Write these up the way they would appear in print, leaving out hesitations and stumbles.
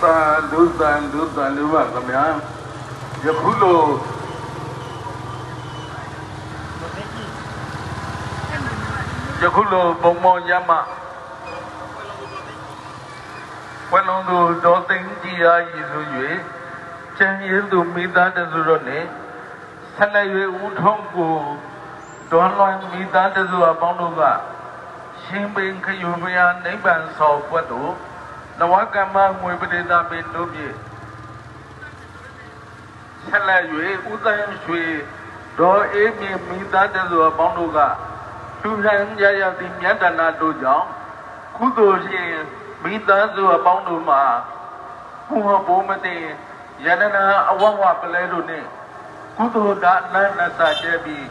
သာလူသံလူသံလူပါခင်ဗျာယခုလိုပုံမောရမဝဲလုံးသူတော်သိန်းကြီးအားရည်ဆို၍ကျန်ရည်သူမိသားတစုတို့နဲ့ဆက်လက်၍ဦးထုံးကိုဒေါ်လွန်မိသားတစုအပေါင်းတို့ကရှင်ပင်ခယူမယာနိဗ္ဗာန်ဆောင်ပွက်တို့နဝကမ္မငွေပရိသပင်တို့ဖြင့်ဆက်လက်၍ဦးသန်းရွှေဒေါ်အေးမြင့်မိသားတစုအပေါင်းတို့ကသူရန်ရရသည့်မြတ်တနာတို့ကြောင့်ကုသိုလ်ရှင်မိသားစုအပေါင်းတို့မှာဘုဟဘုမတိယန္တနာအဝဝပလဲတို့နှင့်ကုသိုလ်ဒါနနသကျဲပြီး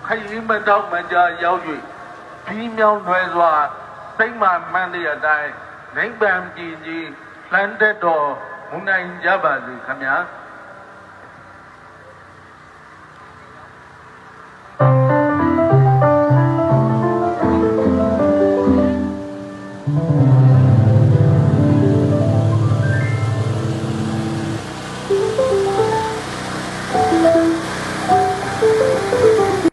ခရီးမတော့မကြရောက်၍ပြီးမြောင်းလွယ်စွာစိတ်မှမှန်တဲ့အတိုင်းနိဗ္ဗာန်ကြည်ကြီးလှမ်းတဲ့တော်မူနိုင်ကြပါစေခင်ဗျာ